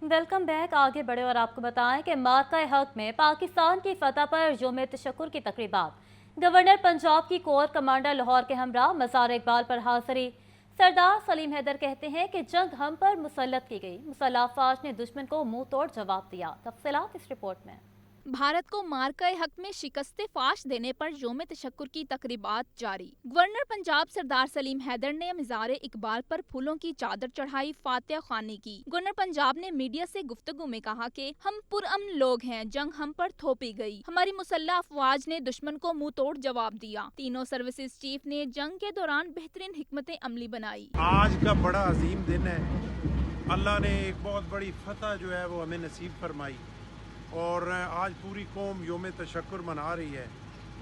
Welcome back. आगे बढ़े और आपको बताएं कि मार्का हक में पाकिस्तान की फतह पर यौम तशक्कुर की तकरीबात। गवर्नर पंजाब की कोर कमांडर लाहौर के हमरा मज़ार इकबाल पर हाजिरी। सरदार सलीम हैदर कहते हैं कि जंग हम पर मुसल्लत की गई, मुसल्लह अफवाज ने दुश्मन को मुंह तोड़ जवाब दिया। तफसीलात इस रिपोर्ट में। भारत को मार्का हक में शिकस्त फाश देने पर यौम तशक्कुर की तकरीबात जारी। गवर्नर पंजाब सरदार सलीम हैदर ने मज़ार इकबाल पर फूलों की चादर चढ़ाई, फातिहा ख्वानी की। गवर्नर पंजाब ने मीडिया से गुफ्तगू में कहा कि हम पुरअमन लोग हैं, जंग हम पर थोपी गई, हमारी मुसल्लह अफवाज ने दुश्मन को मुंह तोड़ जवाब दिया। तीनों सर्विसेज चीफ ने जंग के दौरान बेहतरीन हिकमत अमली बनाई। आज का बड़ा अजीम दिन है। अल्लाह ने एक बहुत बड़ी फतह जो है वो हमें नसीब फरमाई और आज पूरी कौम यौम तशक्कुर मना रही है।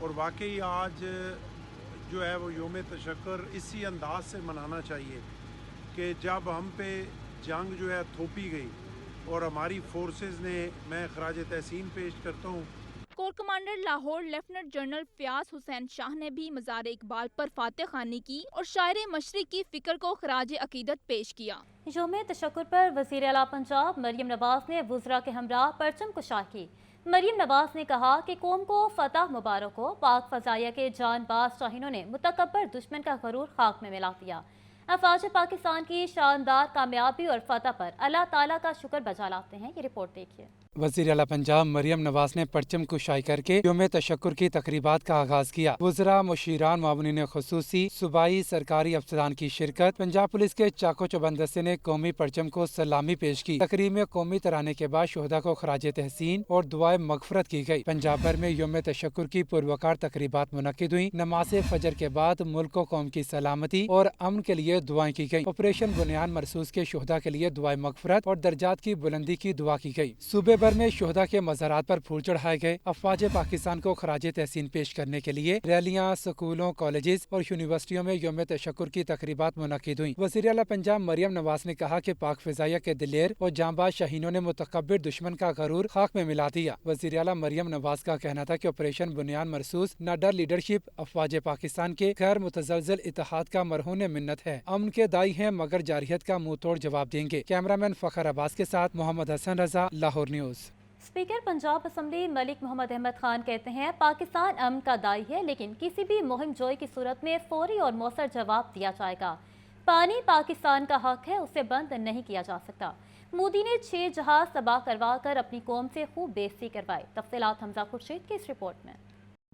और वाकई आज जो है वो यौम तशक्कुर इसी अंदाज से मनाना चाहिए कि जब हम पे जंग जो है थोपी गई और हमारी फोर्सेस ने, मैं खराज तहसीन पेश करता हूँ। Core commander Lahore lieutenant general Fayyaz Hussain Shah ने भी मज़ार इकबाल पर फातिहा ख्वानी की और शायर मशरिक की फिक्र को खराज अकीदत पेश किया। यौम तशक्कुर पर वज़ीर आला पंजाब मरियम नवाज ने वुज़रा के हमरा परचम कुशाई की। मरियम नवाज ने कहा कि कौम को फतह मुबारक हो। पाक फजाइया के जानबाज शाहीनों ने मुतकब्बर दुश्मन का गरूर खाक में मिला दिया। अफवाज पाकिस्तान की शानदार कामयाबी और फतह पर अल्लाह ताला का शुक्र बजा लाते हैं। ये रिपोर्ट देखिए। वज़ीर आला पंजाब मरियम नवाज ने परचम कुशाई करके यौम तशक्कुर की तकरीबात का आगाज किया। वुज़रा, मुशीरान, मामूनीन खुसूसी, सूबाई सरकारी अफसरान की शिरकत। पंजाब पुलिस के चाको चौबंद दस्ते ने कौमी परचम को सलामी पेश की। तकरीब में कौमी तराने के बाद शोहदा को खराज तहसीन और दुआए मगफरत की गई। पंजाब भर में यौम तशक्कुर की पुरवकार तकरीबात मुनक्किद हुई। नमाज फजर के बाद मुल्क को कौम की सलामती और अमन के लिए दुआएं की गई। ऑपरेशन बुनियान मरसूस के शोहदा के लिए दुआए मगफरत और दर्जात की बुलंदी की दुआ की गई। सूबे भर में शोहदा के मज़ारात पर फूल चढ़ाए गए। अफवाज पाकिस्तान को खराज तहसीन पेश करने के लिए रैलियां स्कूलों, कॉलेजेस और यूनिवर्सिटियों में यौम तशक्कुर की तकरीबात मुनक्किद हुई। वज़ीर आला पंजाब मरियम नवाज ने कहा कि पाक फिजाइया के दिलेर और जांबाज शाहीनों ने मुतकब्बिर दुश्मन का गरूर खाक में मिला दिया। वज़ीर आला मरियम नवाज का कहना था कि ऑपरेशन बुनियान मरसूस नाडर लीडरशिप अफवाज पाकिस्तान के खैर मुतजलजल इत्तेहाद का मरहून मिन्नत है। अमन के दाई हैं मगर जारहियत का मुंह तोड़ जवाब देंगे। कैमरामैन फखर अब्बास के साथ Mohammad Hasan Raza, Lahore news. Speaker Punjab assembly Malik Mohammad Ahmad Khan कहते हैं पाकिस्तान अमन का दाई है, लेकिन किसी भी मुहिम जोई की सूरत में फौरी और मौसर जवाब दिया जाएगा। पानी पाकिस्तान का हक है, उसे बंद नहीं किया जा सकता। मोदी ने 6 जहाज तबाह करवा कर अपनी कौम से खूब बेइज्जती करवाई। तफसीलात हमजा खुर्शीद की इस रिपोर्ट में।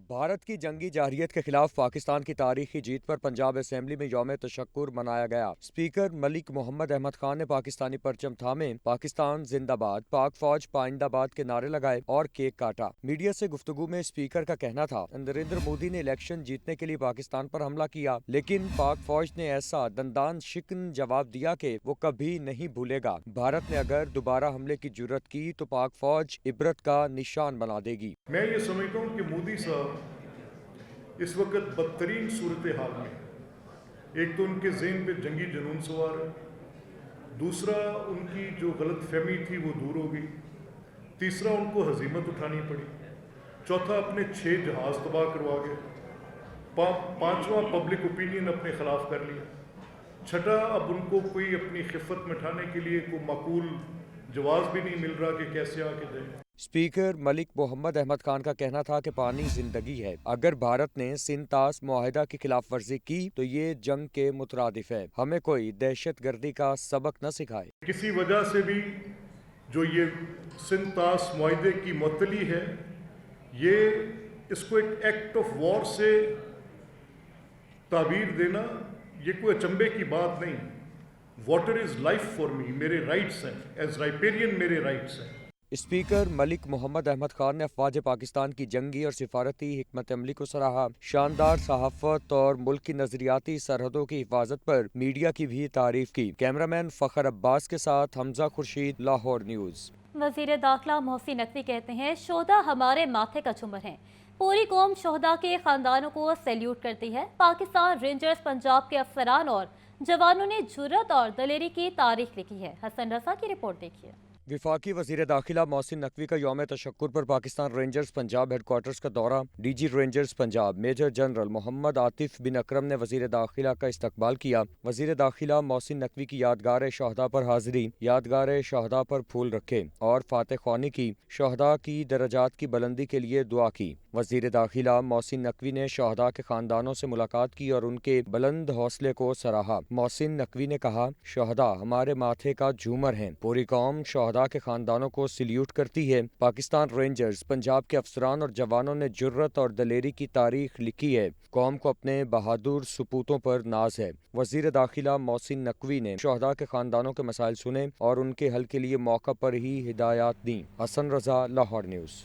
भारत की जंगी जारहियत के खिलाफ पाकिस्तान की तारीखी जीत पर पंजाब असेंबली में यौम तशक्कुर मनाया गया। स्पीकर मलिक मोहम्मद अहमद खान ने पाकिस्तानी परचम थामे पाकिस्तान जिंदाबाद, पाक फौज पाइंदाबाद के नारे लगाए और केक काटा। मीडिया से गुफ्तगू में स्पीकर का कहना था नरेंद्र मोदी ने इलेक्शन जीतने के लिए पाकिस्तान पर हमला किया, लेकिन पाक फौज ने ऐसा दंदान शिकन जवाब दिया कि वो कभी नहीं भूलेगा। भारत ने अगर दोबारा हमले की जुर्रत की तो पाक फौज इबरत का निशान बना देगी। मैं ये समझता हूँ कि मोदी साहब इस वक्त बदतरीन सूरत हाल में, एक तो उनके ज़हन पे जंगी जुनून सवार है, दूसरा उनकी जो गलत फहमी थी वो दूर हो गई, तीसरा उनको हजीमत उठानी पड़ी, चौथा अपने 6 जहाज़ तबाह करवा गए, पांचवा पब्लिक ओपिनियन अपने खिलाफ कर लिया, छठा अब उनको कोई अपनी खिफत मिटाने के लिए कोई माकूल जवाब भी नहीं मिल रहा कि कैसे आके जाए। स्पीकर मलिक मोहम्मद अहमद खान का कहना था कि पानी जिंदगी है। अगर भारत ने सिंतास मुआहिदा की खिलाफ वर्जी की तो ये जंग के मुतरादिफ है। हमें कोई दहशत गर्दी का सबक न सिखाए। किसी वजह से भी जो ये सिंतास मुआहिदे की मुअत्तली है, ये इसको एक एक्ट ऑफ वॉर से ताबीर देना ये कोई अचंभे की बात नहीं। Water is life for me, मेरे राइट्स हैं, एज राइपेरियन मेरे राइट्स हैं। स्पीकर मलिक मोहम्मद अहमद खान ने अफवाज पाकिस्तान की जंगी और सिफारती हिकमत अमली को सराहा। शानदार सहाफत और मुल्क की नजरियाती सरहदों की हिफाजत पर मीडिया की भी तारीफ की। कैमरामैन फखर अब्बास के साथ हमजा खुर्शीद, लाहौर न्यूज़। वजीर दाखिला मोहसिन नकवी कहते हैं शोहदा हमारे माथे का झूमर है। पूरी कौम शोहदा के खानदानों को सैल्यूट करती है। पाकिस्तान रेंजर्स पंजाब के अफसरान और जवानों ने जुर्रत और दलेरी की तारीख लिखी है। हसन रजा की रिपोर्ट देखिए। वफाकी वज़ीर दाखिला मोहसिन नकवी का यौम तशक्कुर पर पाकिस्तान रेंजर्स पंजाब हेडक्वार्टर्स का दौरा। DG rangers Punjab major general Mohammad Atif bin Akram ने वज़ीर दाखिला का इस्तकबाल किया। वज़ीर दाखिला मोहसिन नकवी की यादगार शहदा पर हाज़िरी, यादगार शहदा पर फूल रखे और फातह ख्वानी की। शहदा की दरजात की बुलंदी के लिए दुआ की। वज़ीर दाखिला मोहसिन नकवी ने शहदा के ख़ानदानों से मुलाकात की और उनके बुलंद हौसले को सराहा। मोहसिन नकवी ने कहा, शहदा हमारे माथे का झूमर हैं। पूरी कौम शहदा के खानदानों को सल्यूट करती है। पाकिस्तान रेंजर्स पंजाब के अफसरान और जवानों ने जुर्रत और दलेरी की तारीख लिखी है। कौम को अपने बहादुर सपूतों पर नाज है। वज़ीर दाखिला मोहसिन नकवी ने शहदा के खानदानों के मसाइल सुने और उनके हल के लिए मौका पर ही हिदायत दी। हसन रजा, लाहौर न्यूज़।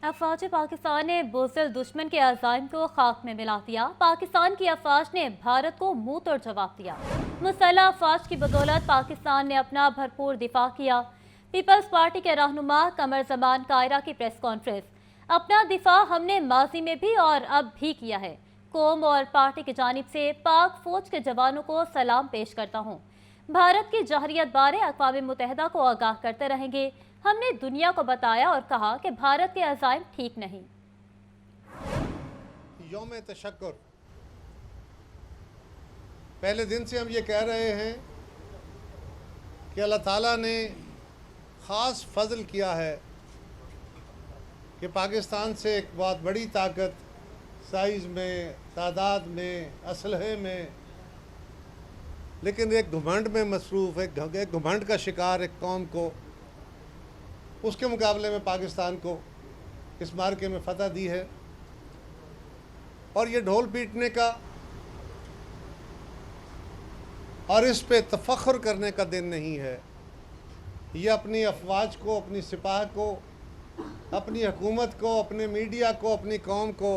अफवाज पाकिस्तान ने बुज़दिल दुश्मन के अज़ाइम को खाक में मिला दिया। पाकिस्तान की अफवाज ने भारत को मुंह तोड़ जवाब दिया। मुसल्लह अफवाज की बदौलत पाकिस्तान ने अपना भरपूर दिफा किया। पीपल्स पार्टी के रहनुमा कमर जमान कायरा की प्रेस कॉन्फ्रेंस, अपना दिफा हमने माजी में भी और अब भी किया है। कौम और पार्टी की जानिब से पाक फौज के जवानों को सलाम पेश करता हूँ। भारत की जहरियत बारे अक़वाम मुत्तहिदा को आगाह करते रहेंगे। हमने दुनिया को बताया और कहा कि भारत के अज़ाइम ठीक नहीं। यौम तशक्कुर, पहले दिन से हम ये कह रहे हैं कि अल्लाह ताला ने ख़ास फ़ज़ल किया है कि पाकिस्तान से एक बहुत बड़ी ताकत साइज़ में, तादाद में, असलहे में, लेकिन एक घमंड में मसरूफ़, एक घमंड का शिकार एक कौम को, उसके मुकाबले में पाकिस्तान को इस मार्के में फ़तह दी है। और ये ढोल पीटने का और इस पे तफ़ख्खुर करने का दिन नहीं है। ये अपनी अफवाज को, अपनी सिपाह को, अपनी हुकूमत को, अपने मीडिया को, अपनी कौम को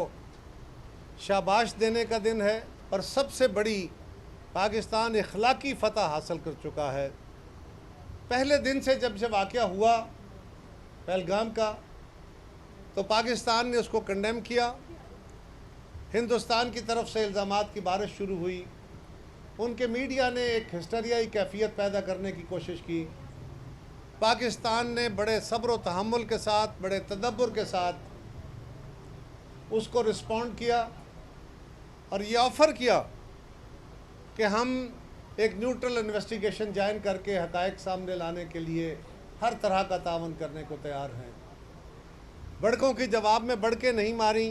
शाबाश देने का दिन है। और सबसे बड़ी पाकिस्तान इखलाकी फ़तह हासिल कर चुका है। पहले दिन से जब से वाक़या हुआ पहलगाम का, तो पाकिस्तान ने उसको कंडेम किया। हिंदुस्तान की तरफ से इल्ज़ामात की बारिश शुरू हुई। उनके मीडिया ने एक हिस्टेरियाई कैफियत पैदा करने की कोशिश की। पाकिस्तान ने बड़े सब्र व तहम्मुल के साथ, बड़े तदब्बुर के साथ उसको रिस्पॉन्ड किया और ये ऑफ़र किया कि हम एक न्यूट्रल इन्वेस्टिगेशन ज्वाइन करके हक़ाइक़ सामने लाने के लिए हर तरह का तावन करने को तैयार हैं। बड़कों की जवाब में बड़के नहीं मारी,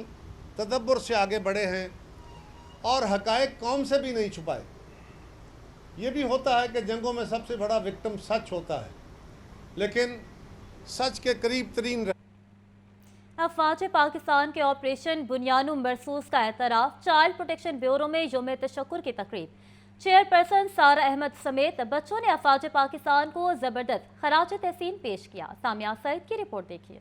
तदब्बुर से आगे बढ़े हैं और हक़ाइक़ कौम से भी नहीं छुपाए। ये भी होता है कि जंगों में सबसे बड़ा विक्टिम सच होता है, लेकिन सच के करीब तरीन अफवाज पाकिस्तान के ऑपरेशन बुनियानु मरसूस का एतराफ़। चाइल्ड प्रोटेक्शन ब्यूरो में यौम तशक्कुर की तकरीब। चेयरपर्सन सारा अहमद समेत बच्चों ने अफवाज पाकिस्तान को ज़बरदस्त खराज तहसीन पेश किया। सामिया सईद की रिपोर्ट देखिए।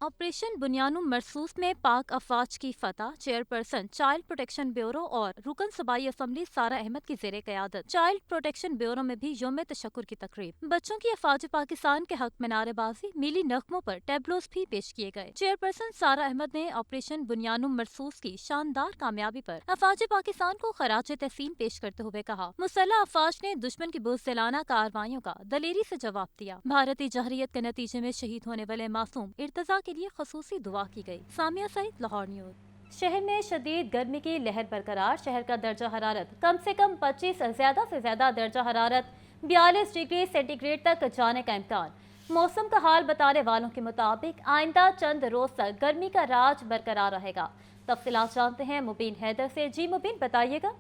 ऑपरेशन बुनियानु मरसूस में पाक अफवाज की फतह। चेयरपर्सन चाइल्ड प्रोटेक्शन ब्यूरो और रुकन सूबाई असम्बली सारा अहमद की ज़ेरे क़यादत चाइल्ड प्रोटेक्शन ब्यूरो में भी यौम तशक्कुर की तकरीब। बच्चों की अफवाज पाकिस्तान के हक में नारेबाजी, मिली नगमों पर टैबलोस भी पेश किए गए। चेयरपर्सन सारा अहमद ने ऑपरेशन बुनियानु मरसूस की शानदार कामयाबी पर अफवाज पाकिस्तान को खराज तहसीन पेश करते हुए कहा, मुसल्लह अफवाज ने दुश्मन की बुज़दिलाना कार्रवाइयों का दलेरी से जवाब दिया। भारतीय जहरियत के नतीजे में शहीद होने वाले मासूम इर्तजा के लिए खसूसी दुआ की गई। सामिया सईद, लाहौर न्यूज़। शहर में शदीद गर्मी की लहर बरकरार। शहर का दर्जा हरारत कम से कम 25 से ज्यादा दर्जा हरारत 42 डिग्री सेंटीग्रेड तक जाने का इम्कान। मौसम का हाल बताने वालों के मुताबिक आइंदा चंद रोज तक गर्मी का राज बरकरार रहेगा। तफसीलात जानते हैं मुबीन हैदर से। जी मुबीन, बताइएगा।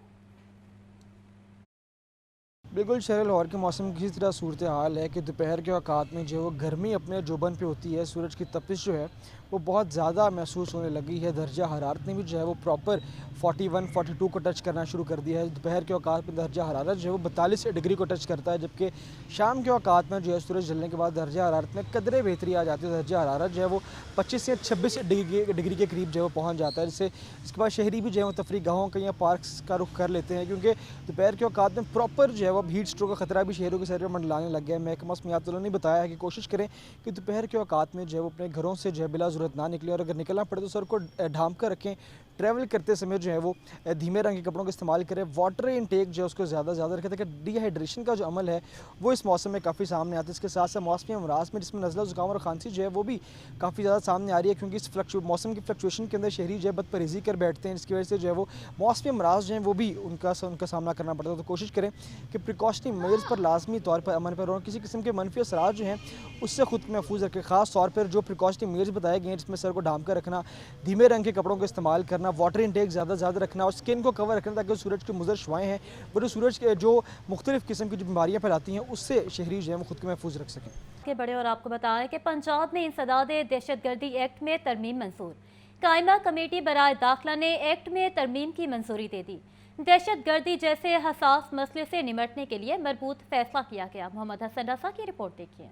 बिल्कुल शहर लाहौर के मौसम की इस तरह सूरत हाल है कि दोपहर के औकात में जो वो गर्मी अपने जोबन पे होती है, सूरज की तपिश जो है वो बहुत ज़्यादा महसूस होने लगी है। दर्जा हरारत ने भी जो है वो प्रॉपर 41-42 को टच करना शुरू कर दिया है। दोपहर के औकात में दर्जा हरारत जो है वो 42 डिग्री को टच करता है, जबकि शाम के औकात में जो है सूरज जलने के बाद दर्जा हरारत में कदरे बेहतरी आ जाती है। दर्जा हरारत जो है वो 25 से 26 डिग्री के करीब जो है वो पहुँच जाता है, जिससे इसके बाद शहरी भी जो है वो तफरी गाहों के या पार्क्स का रुख कर लेते हैं, क्योंकि दोपहर के औकात में प्रॉपर जो है वो हीट स्ट्रोक का खतरा भी शहरों के सर में मंडलाने लग गया है। महकमा मौसमियात ने बताया है कि कोशिश करें कि दोपहर के औकात में जो है वो अपने घरों से जो है बिला ज़रूरत ना निकले, और अगर निकलना पड़े तो सर को ढांप कर रखें, ट्रैवल करते समय जो है वो धीमे रंग के कपड़ों का इस्तेमाल करें, वाटर इनटेक जो है उसको ज़्यादा रखें ताकि डिहाइड्रेशन का जो अमल है वो इस मौसम में काफ़ी सामने आता है। इसके साथ साथ मौसमी अमराज में जिसमें नज़ला ज़ुकाम और खांसी जो है वो भी काफ़ी ज़्यादा सामने आ रही है, क्योंकि इस मौसम की फ्लक्चुएशन के अंदर शहरी जो है बदपरहेज़ी कर बैठते हैं, जिसकी वजह से जो है वो मौसमी अमराज जो हैं वो भी उनका सामना करना पड़ता है। तो कोशिश करें कि प्रिकॉशनरी मेजर्स पर लाजमी तौर पर अमल पर और किसी किस्म के मनफी असरात जो हैं उससे खुद को महफूज रखें। ख़ास तौर पर जो प्रिकॉशनरी मेजर्स बताए गए हैं जिसमें सर को ढांप कर रखना, धीमे रंग के कपड़ों का इस्तेमाल करना, वाटर इंटेक ज़्यादा रखना और स्किन को कवर रखना ताकि सूरज की मुज़र शुआएँ हैं वो जो सूरज के जो मुख्तलिफ़ किस्म की जो बीमारियाँ फैलाती हैं उससे शहरी जो है वो खुद को महफूज रख सकें। के बड़े और आपको बताएं कि पंजाब में इंसदाद दहशतगर्दी एक्ट में तरमीम मंजूर। कायमा कमेटी बराए दाखिला ने एक्ट में तरमीम की मंजूरी दे दी। दहशतगर्दी जैसे हसास मसले से निमटने के लिए मरबूत फैसला किया गया। मोहम्मद हसन रसा की रिपोर्ट देखिए।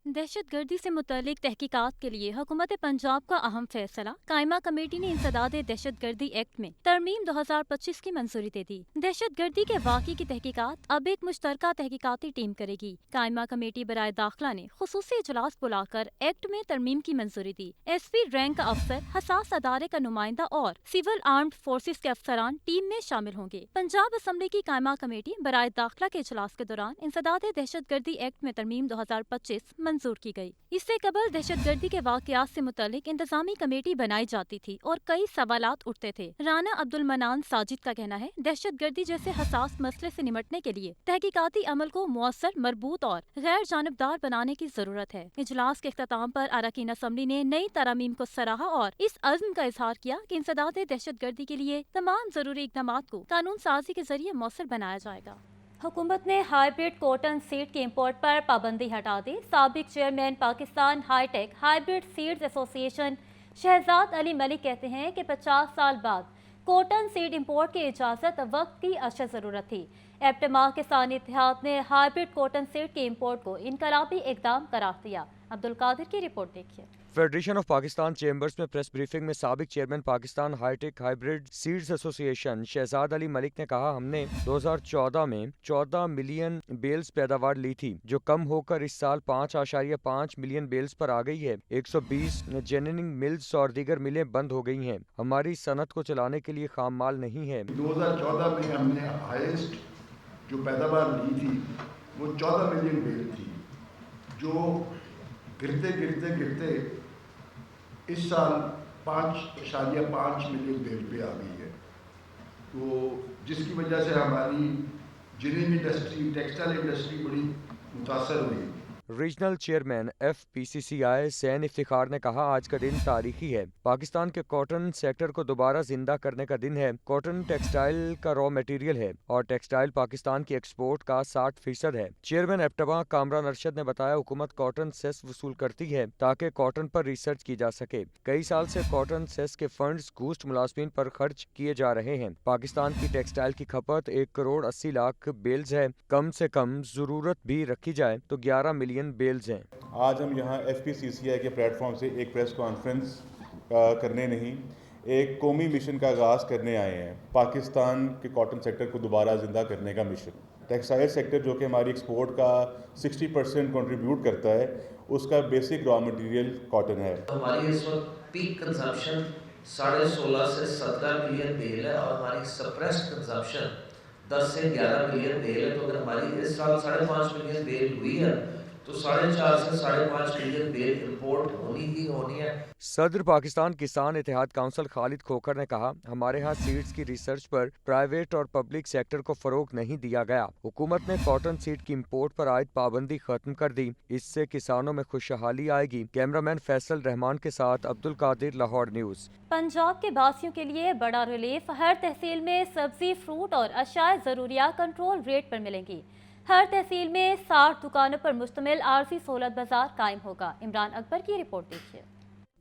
दहशतगर्दी से मुतालिक तहकीकात के लिए हुकूमत पंजाब का अहम फैसला। कायमा कमेटी ने इंसदाद दहशतगर्दी एक्ट में तरमीम 2025 की मंजूरी दे दी। दहशतगर्दी के वाक़े की तहकीकात अब एक मुश्तरका तहकीकाती टीम करेगी। कायमा कमेटी बराए दाखिला ने खुसूसी इजलास बुलाकर एक्ट में तरमीम की मंजूरी दी। SP रैंक का अफसर, हसास अदारे का नुमाइंदा और सिविल आर्म्ड फोर्सेस के अफसरान टीम में शामिल होंगे। पंजाब असम्बली की कायमा कमेटी बराए दाखिला के इजलास के दौरान इंसदाद दहशतगर्दी एक्ट में तरमीम 2025 मंजूर की गई। इससे कबल दहशतगर्दी के वाकयात से मुतालिक इंतजामी कमेटी बनाई जाती थी और कई सवालात उठते थे। राना अब्दुल मनान साजिद का कहना है, दहशतगर्दी जैसे हसास मसले से निमटने के लिए तहकीकाती अमल को मुअस्सर, मरबूत और गैर जानबदार बनाने की जरूरत है। इजलास के इख्तिताम पर अरकान असम्बली ने नई तरमीम को सराहा और इस अज़्म का इजहार किया कि इंसदाद दहशतगर्दी के लिए तमाम जरूरी इक़दाम को कानून साजी के जरिए मुअस्सर बनाया जाएगा। हुकूमत ने हाइब्रिड कॉटन सीड के इंपोर्ट पर पाबंदी हटा दी। साबिक chairman Pakistan hitech hybrid seeds association Shahzad Ali Malik कहते हैं कि 50 साल बाद कॉटन सीड इंपोर्ट की इजाज़त वक्त की अशद ज़रूरत थी। एप्टमा किसान इत्तेहाद ने हाइब्रिड कॉटन सीड के इंपोर्ट को इनकलाबी इकदाम करार दिया। अब्दुल कादिर की रिपोर्ट देखिए। फेडरेशन ऑफ पाकिस्तान चेंबर्स में प्रेस ब्रीफिंग में साबिक chairman Pakistan hitech hybrid seeds association Shahzad Ali Malik ने कहा, हमने 2014 में 14 मिलियन बेल्स पैदावार ली थी जो कम होकर इस साल 5.5 मिलियन बेल्स पर आ गई है। 120 जेननिंग मिल्स और दीगर मिलें बंद हो गई हैं। हमारी सनत को चलाने के लिए खाम माल नहीं है। 2014 में हमने हाईएस्ट जो पैदावार ली थी वो 14 मिलियन बेल थी, जो गिरते इस साल 5.5 मिलियन बेल पे आ गई है। तो जिसकी वजह से हमारी जिनिंग इंडस्ट्री, टेक्सटाइल इंडस्ट्री बड़ी मुतासर हुई। रीजनल चेयरमैन FPCCI सैन इफ्तिखार ने कहा, आज का दिन तारीखी है। पाकिस्तान के कॉटन सेक्टर को दोबारा जिंदा करने का दिन है। कॉटन टेक्सटाइल का रॉ मटेरियल है और टेक्सटाइल पाकिस्तान की एक्सपोर्ट का 60% है। चेयरमैन एप्टमा कामरान अरशद ने बताया, हुकूमत कॉटन सेस वसूल करती है ताकि कॉटन पर रिसर्च की जा सके। कई साल से कॉटन सेस के फंड्स घूस्ट मुलाजमीन पर खर्च किए जा रहे हैं। पाकिस्तान की टेक्सटाइल की खपत 1 करोड़ 80 लाख बेल्स है। कम से कम जरूरत भी रखी जाए तो 11 मिलियन बेल्स हैं। आज हम यहाँ FPCCI के प्लेटफॉर्म से एक प्रेस कॉन्फ्रेंस करने नहीं, एक कौमी मिशन का आगाज़ करने आए हैं। पाकिस्तान के कॉटन सेक्टर को दोबारा ज़िंदा करने का मिशन। टेक्सटाइल सेक्टर जो कि हमारी एक्सपोर्ट का 60% कंट्रीब्यूट करता है, उसका बेसिक रॉ मटेरियल कॉटन है। हमारी इस वक्त पीक कंजम्पशन 16.5 से 17 मिलियन बेल है और हमारी सप्रेस्ड कंजम्पशन 10 से 11 मिलियन बेल है। तो अगर हमारी इस साल 5.5 मिलियन बेल हुई है तो 4.5 से 5.5 मिलियन बेल इंपोर्ट होनी ही होनी है। सदर पाकिस्तान किसान इत्तेहाद काउंसिल खालिद खोखर ने कहा, हमारे यहाँ सीड्स की रिसर्च पर प्राइवेट और पब्लिक सेक्टर को फरोग नहीं दिया गया। हुकूमत ने कॉटन सीड की इंपोर्ट पर आयद पाबंदी खत्म कर दी। इससे किसानों में खुशहाली आएगी। कैमरामैन फैसल रहमान के साथ अब्दुल कादिर, लाहौर न्यूज़। पंजाब के बासियों के लिए बड़ा रिलीफ। हर तहसील में सब्जी, फ्रूट और अशाए ज़रूरियात कंट्रोल रेट पर मिलेंगी। हर तहसील में 60 दुकानों पर मुश्तमिल आरजी सहूलत बाजार कायम होगा। इमरान अकबर की रिपोर्ट देखिए।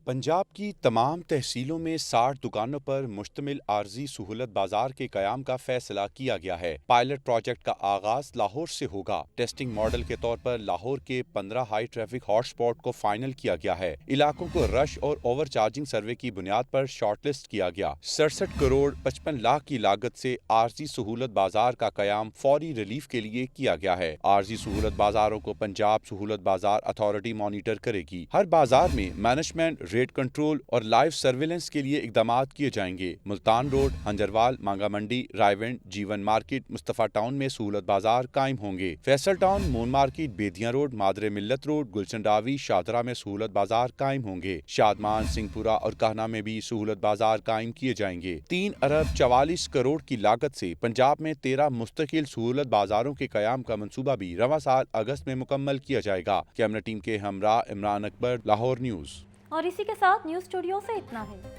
पंजाब की तमाम तहसीलों में 60 दुकानों पर मुश्तमिल आर्जी सहूलत बाजार के क़याम का फैसला किया गया है। पायलट प्रोजेक्ट का आगाज लाहौर से होगा। टेस्टिंग मॉडल के तौर पर लाहौर के 15 हाई ट्रैफिक हॉटस्पॉट को फाइनल किया गया है। इलाकों को रश और ओवर चार्जिंग सर्वे की बुनियाद पर शॉर्टलिस्ट किया गया। 67 करोड़ 55 लाख की लागत से आर्जी सहूलत बाजार का क़याम फौरी रिलीफ के लिए किया गया है। आर्जी सहूलत बाजारों को पंजाब सहूलत बाजार अथॉरिटी मॉनिटर करेगी। हर बाजार में मैनेजमेंट, रेट कंट्रोल और लाइव सर्विलेंस के लिए इकदामात किए जाएंगे। मुल्तान रोड, हंजरवाल, मांगा मंडी, रायविंड, जीवन मार्केट, मुस्तफा टाउन में सहूलत बाजार कायम होंगे। फैसल टाउन, मून मार्केट, बेदिया रोड, मादरे मिल्लत रोड, गुलशन डावी, शादरा में सहूलत बाजार कायम होंगे। शादमान, सिंहपुरा और कहना में भी सहूलत बाजार कायम किए जाएंगे। 3 अरब 44 करोड़ की लागत से पंजाब में 13 मुस्तकिल सहूलत बाजारों के कयाम का मंसूबा भी रवां साल अगस्त में मुकम्मल किया जाएगा। कैमरा टीम के हमरा इमरान अकबर, लाहौर न्यूज़। और इसी के साथ न्यूज़ स्टूडियो से इतना है।